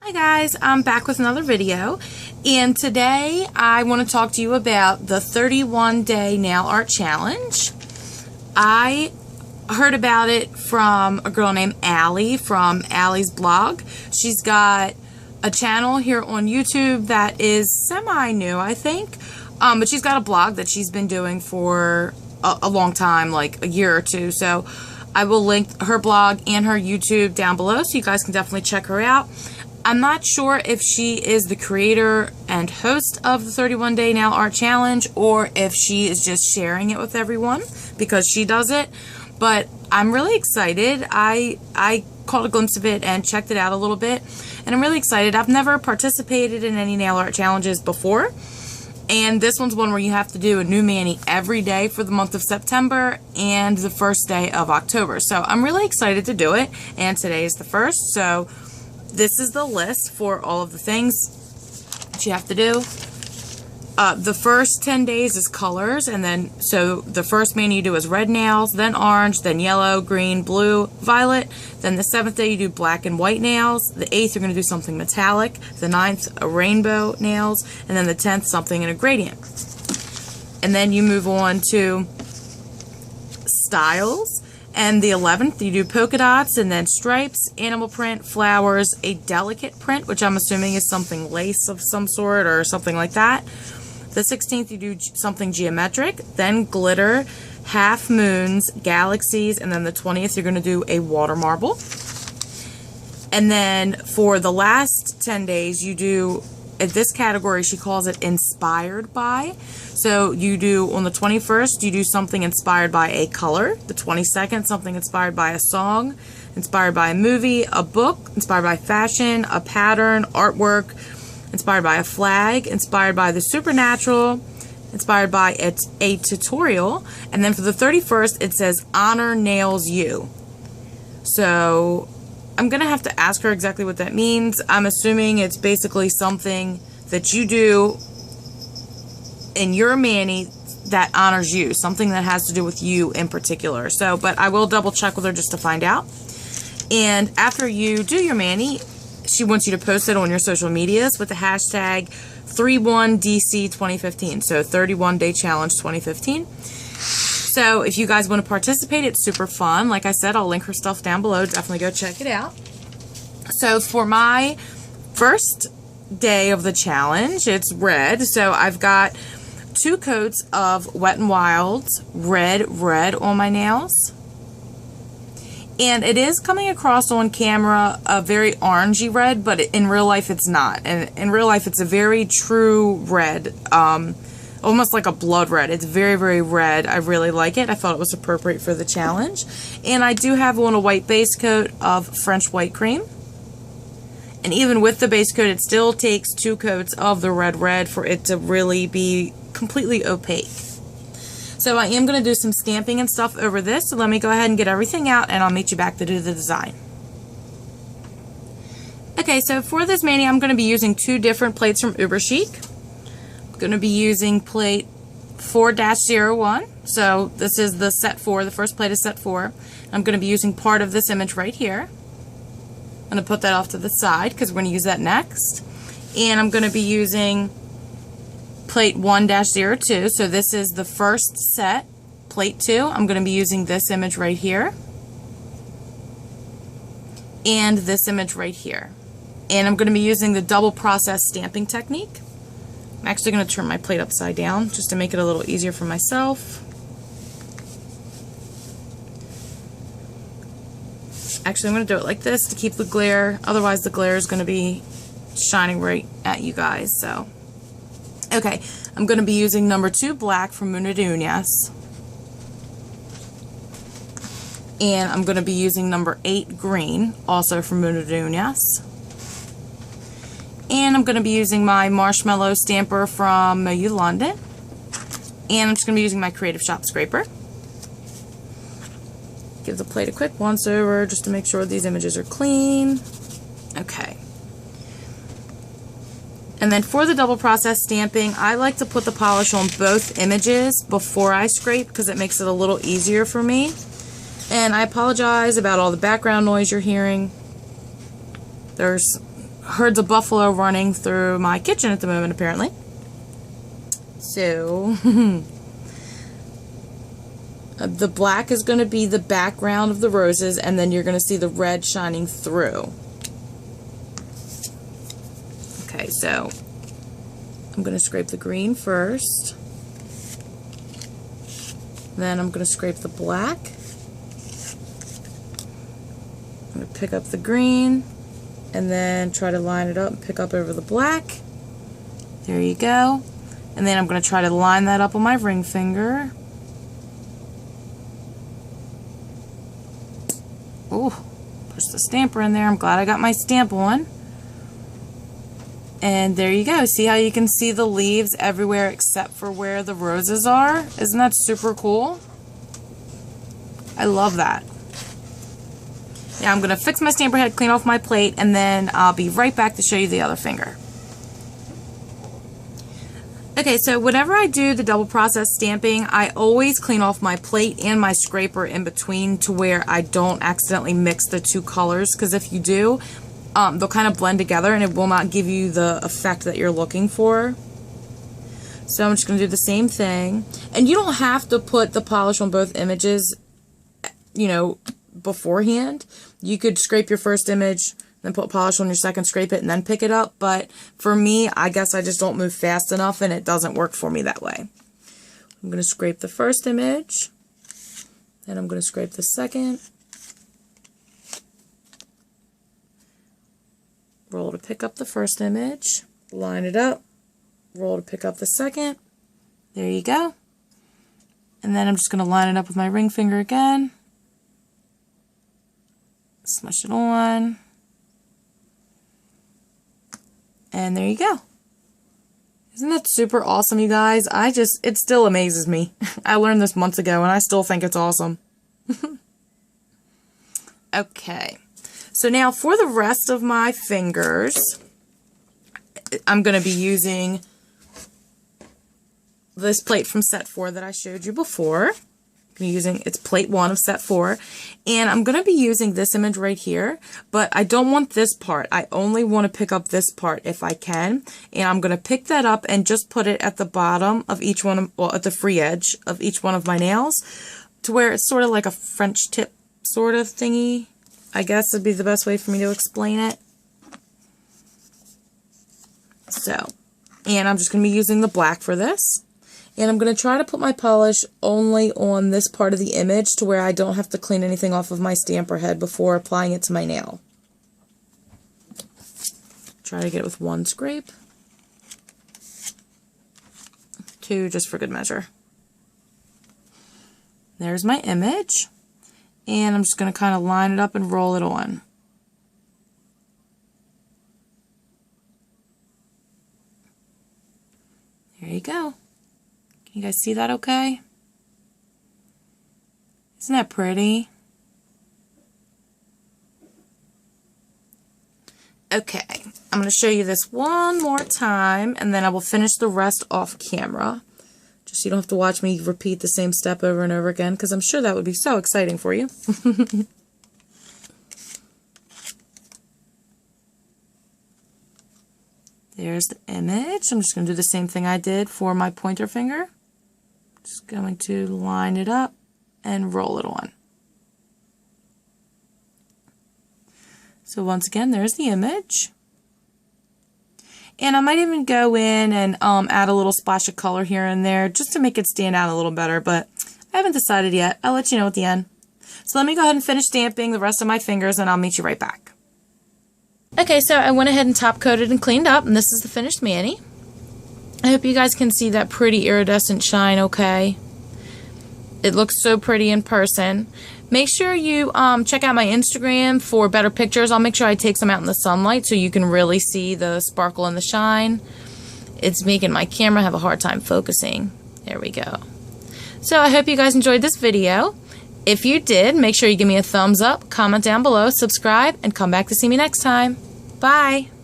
Hi guys, I'm back with another video, and today I want to talk to you about the 31-day nail art challenge. I heard about it from a girl named Allie from Allie's blog. She's got a channel here on YouTube that is semi-new, I think, but she's got a blog that she's been doing for a long time, like a year or two, so I will link her blog and her YouTube down below so you guys can definitely check her out. I'm not sure if she is the creator and host of the 31-day nail art challenge or if she is just sharing it with everyone because she does it, but I'm really excited. I caught a glimpse of it and checked it out a little bit, and I'm really excited. I've never participated in any nail art challenges before, and this one's one where you have to do a new mani every day for the month of September and the first day of October. So I'm really excited to do it, and today is the first, so this is the list for all of the things that you have to do. The first 10 days is colors, and then so the first mani you do is red nails, then orange, then yellow, green, blue, violet. Then the 7th day you do black and white nails. The 8th you're going to do something metallic. The 9th a rainbow nails, and then the 10th something in a gradient. And then you move on to styles. And the 11th, you do polka dots, and then stripes, animal print, flowers, a delicate print, which I'm assuming is something lace of some sort or something like that. The 16th, you do something geometric, then glitter, half moons, galaxies, and then the 20th, you're going to do a water marble. And then for the last 10 days, you do, in this category, she calls it inspired by. So you do, on the 21st, you do something inspired by a color. The 22nd, something inspired by a song, inspired by a movie, a book, inspired by fashion, a pattern, artwork, inspired by a flag, inspired by the supernatural, inspired by a tutorial. And then for the 31st, it says honor nails you. So I'm going to have to ask her exactly what that means. I'm assuming it's basically something that you do in your mani that honors you, something that has to do with you in particular. So, but I will double check with her just to find out. And after you do your mani, she wants you to post it on your social medias with the hashtag 31DC2015. So 31 Day Challenge 2015. So if you guys want to participate, it's super fun. Like I said, I'll link her stuff down below. Definitely go check it out. So for my first day of the challenge, it's red. So I've got 2 coats of Wet n Wild's red on my nails. And it is coming across on camera a very orangey red, but in real life it's not. And in real life it's a very true red, almost like a blood red. It's very, very red. I really like it. I thought it was appropriate for the challenge. And I do have on a white base coat of French white cream. And even with the base coat, it still takes 2 coats of the red for it to really be completely opaque. So I am going to do some stamping and stuff over this, so let me go ahead and get everything out and I'll meet you back to do the design. Okay, so for this mani I'm going to be using 2 different plates from Uber Chic. I'm going to be using plate 4-01, so this is the set 4, the first plate is set 4. I'm going to be using part of this image right here. I'm going to put that off to the side because we're going to use that next. And I'm going to be using plate 1-02, so this is the first set, plate 2. I'm going to be using this image right here and this image right here. And I'm going to be using the double process stamping technique. I'm actually going to turn my plate upside down just to make it a little easier for myself. Actually, I'm going to do it like this to keep the glare, otherwise the glare is going to be shining right at you guys. So, okay, I'm going to be using number 2 black from Mundo de Uñas. And I'm going to be using number 8 green, also from Mundo de Uñas. And I'm going to be using my marshmallow stamper from Moyu London. And I'm just going to be using my Creative Shop scraper. Give the plate a quick once over just to make sure these images are clean. Okay. And then for the double process stamping, I like to put the polish on both images before I scrape because it makes it a little easier for me. And I apologize about all the background noise you're hearing. There's herds of buffalo running through my kitchen at the moment, apparently. So, the black is going to be the background of the roses, and then you're going to see the red shining through. Okay, so I'm going to scrape the green first. Then I'm going to scrape the black. I'm going to pick up the green and then try to line it up and pick up over the black. There you go. And then I'm going to try to line that up on my ring finger. Oh, push the stamper in there. I'm glad I got my stamp on. And there you go. See how you can see the leaves everywhere except for where the roses are? Isn't that super cool? I love that. Now I'm going to fix my stamper head, clean off my plate, and then I'll be right back to show you the other finger. Okay, so whenever I do the double process stamping, I always clean off my plate and my scraper in between to where I don't accidentally mix the two colors, because if you do, they'll kind of blend together and it will not give you the effect that you're looking for. So I'm just going to do the same thing. And you don't have to put the polish on both images, you know, beforehand. You could scrape your first image, then put polish on your second, scrape it, and then pick it up. But for me, I guess I just don't move fast enough and it doesn't work for me that way. I'm going to scrape the first image, then I'm going to scrape the second. Roll to pick up the first image, line it up, roll to pick up the second. There you go. And then I'm just going to line it up with my ring finger again. Smush it on. And there you go. Isn't that super awesome, you guys? It still amazes me. I learned this months ago and I still think it's awesome. Okay. So now for the rest of my fingers, I'm going to be using this plate from set 4 that I showed you before. I'm using, it's plate 1 of set 4, and I'm going to be using this image right here, but I don't want this part. I only want to pick up this part if I can, and I'm going to pick that up and just put it at the bottom of each one, well, at the free edge of each one of my nails, to where it's sort of like a French tip sort of thingy. I guess would be the best way for me to explain it. So, and I'm just going to be using the black for this. And I'm going to try to put my polish only on this part of the image to where I don't have to clean anything off of my stamper head before applying it to my nail. Try to get it with 1 scrape. 2 just for good measure. There's my image. And I'm just going to kind of line it up and roll it on. There you go. Can you guys see that okay? Isn't that pretty? Okay, I'm going to show you this one more time and then I will finish the rest off camera. Just so you don't have to watch me repeat the same step over and over again, because I'm sure that would be so exciting for you. There's the image. I'm just going to do the same thing I did for my pointer finger. Just going to line it up and roll it on. So once again, there's the image. And I might even go in and add a little splash of color here and there just to make it stand out a little better, but I haven't decided yet. I'll let you know at the end. So let me go ahead and finish stamping the rest of my fingers and I'll meet you right back. Okay, so I went ahead and top coated and cleaned up, and this is the finished mani. I hope you guys can see that pretty iridescent shine okay. It looks so pretty in person. Make sure you check out my Instagram for better pictures. I'll make sure I take some out in the sunlight so you can really see the sparkle and the shine. It's making my camera have a hard time focusing. There we go. So I hope you guys enjoyed this video. If you did, make sure you give me a thumbs up, comment down below, subscribe, and come back to see me next time. Bye!